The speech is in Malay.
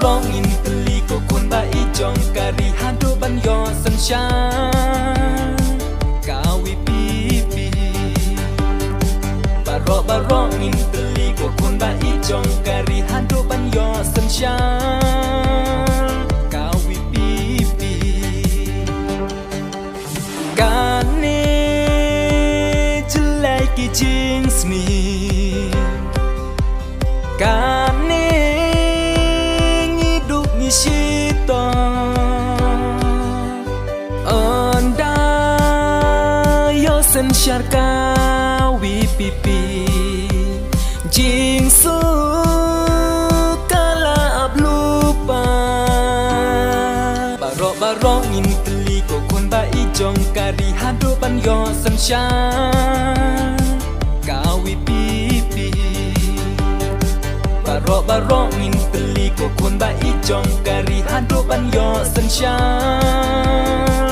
barong inteli ko kun ba ijong kari hado banyo sunshine kawi pipi barong inteli ko kun ba ijong kari hado banyo sunshine kawi pipi kane jelai ki jings mi kane ngiduk ngishito anda yo sensyar kawi pipi jingsu kala ablupa barong inteli ko kun ba ijong kari hado ban yo sunshine kawi pipi barong inteli ko kun ba ijong kari hado ban yo sunshine